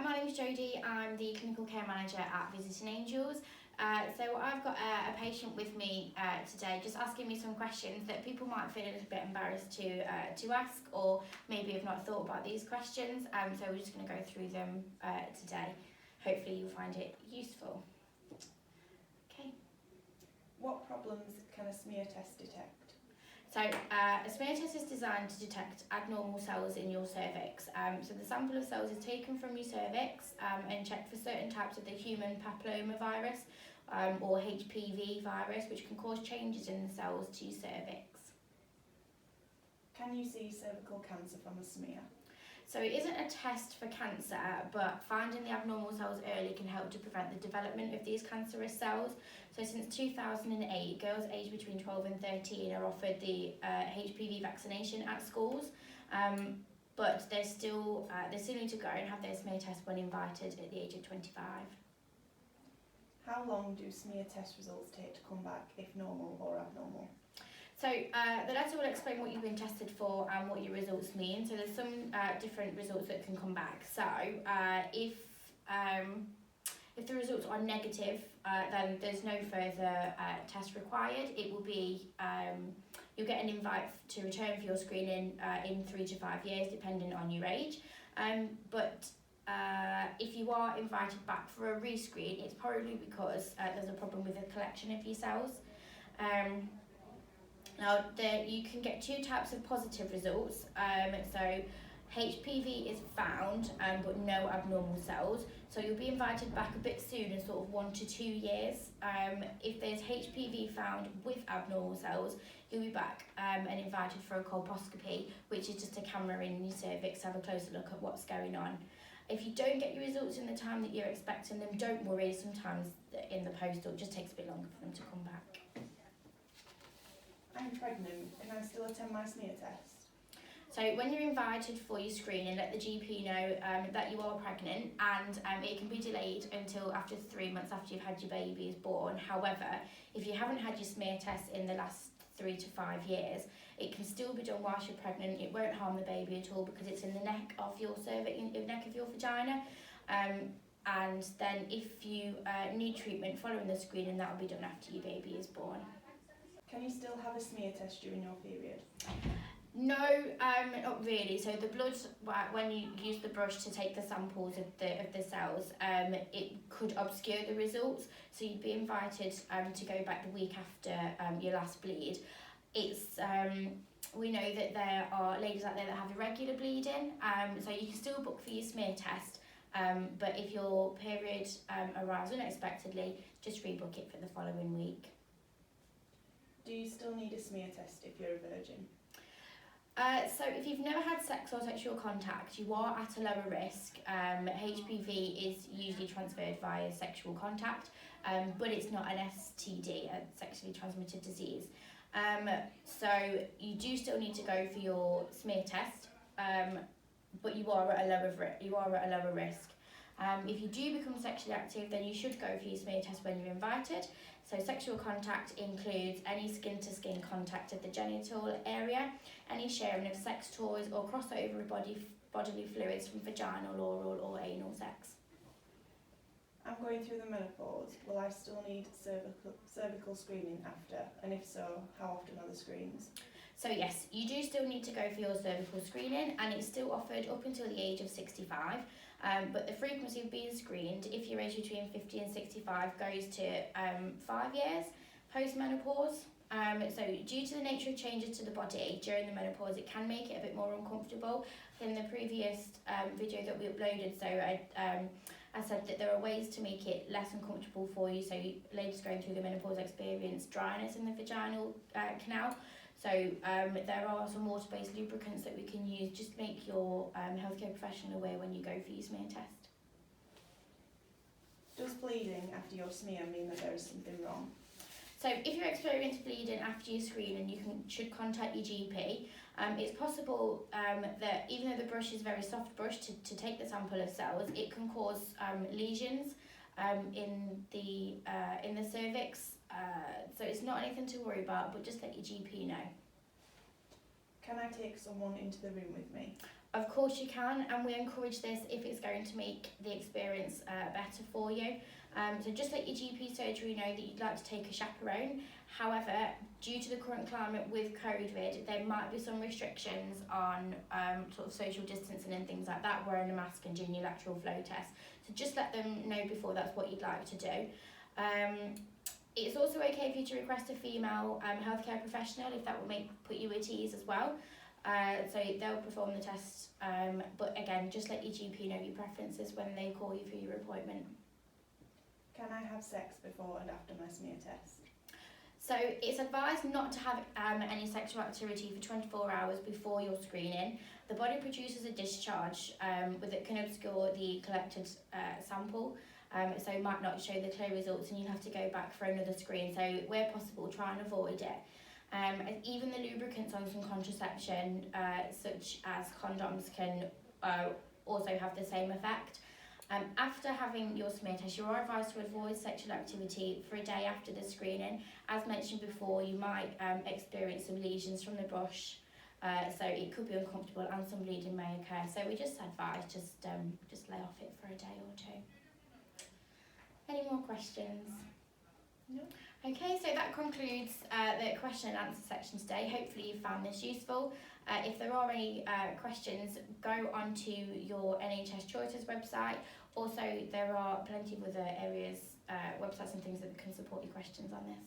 My name is Jodi. I'm the clinical care manager at Visiting Angels. So I've got a patient with me today, just asking me some questions that people might feel a little bit embarrassed to ask, or maybe have not thought about these questions. So we're just going to go through them today. Hopefully you'll find it useful. Okay. What problems can a smear test detect? So a smear test is designed to detect abnormal cells in your cervix. So the sample of cells is taken from your cervix and checked for certain types of the human papillomavirus or HPV virus, which can cause changes in the cells to your cervix. Can you see cervical cancer from a smear? So it isn't a test for cancer, but finding the abnormal cells early can help to prevent the development of these cancerous cells. So since 2008, girls aged between 12 and 13 are offered the HPV vaccination at schools, but they still need to go and have their smear test when invited at the age of 25. How long do smear test results take to come back, if normal or abnormal? So the letter will explain what you've been tested for and what your results mean. So there's some different results that can come back. So if the results are negative, then there's no further test required. It will be you'll get an invite to return for your screening in 3 to 5 years, depending on your age. But if you are invited back for a rescreen, it's probably because there's a problem with the collection of your cells. Now, you can get two types of positive results. So HPV is found, but no abnormal cells. So you'll be invited back a bit sooner, sort of 1 to 2 years. If there's HPV found with abnormal cells, you'll be back and invited for a colposcopy, which is just a camera in your cervix to have a closer look at what's going on. If you don't get your results in the time that you're expecting them, don't worry. Sometimes in the post it just takes a bit longer for them to come back. I'm pregnant. Can I still attend my smear test? So when you're invited for your screening, let the GP know that you are pregnant, and it can be delayed until after 3 months after you've had your baby is born. However, if you haven't had your smear test in the last 3 to 5 years, it can still be done whilst you're pregnant. It won't harm the baby at all because it's in the neck of your cervix, in the neck of your vagina. And then if you need treatment following the screening, that will be done after your baby is born. Can you still have a smear test during your period? No, not really. So the blood, when you use the brush to take the samples of the cells, it could obscure the results. So you'd be invited to go back the week after your last bleed. It's we know that there are ladies out there that have irregular bleeding, so you can still book for your smear test. But if your period arrives unexpectedly, just rebook it for the following week. Do you still need a smear test if you're a virgin? So if you've never had sex or sexual contact, you are at a lower risk. HPV is usually transferred via sexual contact, but it's not an STD, a sexually transmitted disease. So you do still need to go for your smear test, but you are at a lower risk. If you do become sexually active, then you should go for your smear test when you're invited. So sexual contact includes any skin-to-skin contact of the genital area, any sharing of sex toys, or crossover of bodily fluids from vaginal, oral, or anal sex. I'm going through the menopause. Will I still need cervical screening after? And if so, how often are the screens? So yes, you do still need to go for your cervical screening, and it's still offered up until the age of 65. But the frequency of being screened, if you're aged between 50 and 65, goes to 5 years post-menopause. So due to the nature of changes to the body during the menopause, it can make it a bit more uncomfortable. In the previous video that we uploaded, so I said that there are ways to make it less uncomfortable for you. So ladies going through the menopause experience dryness in the vaginal canal. So there are some water-based lubricants that we can use. Just make your healthcare professional aware when you go for your smear test. Does bleeding after your smear mean that there is something wrong? So if you experience bleeding after your screening, you should contact your GP. It's possible that even though the brush is a very soft brush to take the sample of cells, it can cause lesions in the cervix. So it's not anything to worry about, but just let your GP know. Can I take someone into the room with me? Of course you can, and we encourage this if it's going to make the experience better for you. So just let your GP surgery know that you'd like to take a chaperone. However, due to the current climate with COVID, there might be some restrictions on sort of social distancing and things like that, wearing a mask and doing your lateral flow test. So just let them know before that's what you'd like to do. It's also okay for you to request a female healthcare professional if that will put you at ease as well. So they'll perform the test, but again, just let your GP know your preferences when they call you for your appointment. Can I have sex before and after my smear test? So it's advised not to have any sexual activity for 24 hours before your screening. The body produces a discharge that can obscure the collected sample, so it might not show the clear results and you'll have to go back for another screen. So where possible, try and avoid it. Even the lubricants on some contraception, such as condoms, can also have the same effect. After having your smear test, you are advised to avoid sexual activity for a day after the screening. As mentioned before, you might experience some lesions from the brush, so it could be uncomfortable and some bleeding may occur. So we just advise just lay off it for a day or two. Any more questions? No. Okay, so that concludes the question and answer section today. Hopefully you found this useful. If there are any questions, go onto your NHS Choices website. Also, there are plenty of other areas, websites and things that can support your questions on this.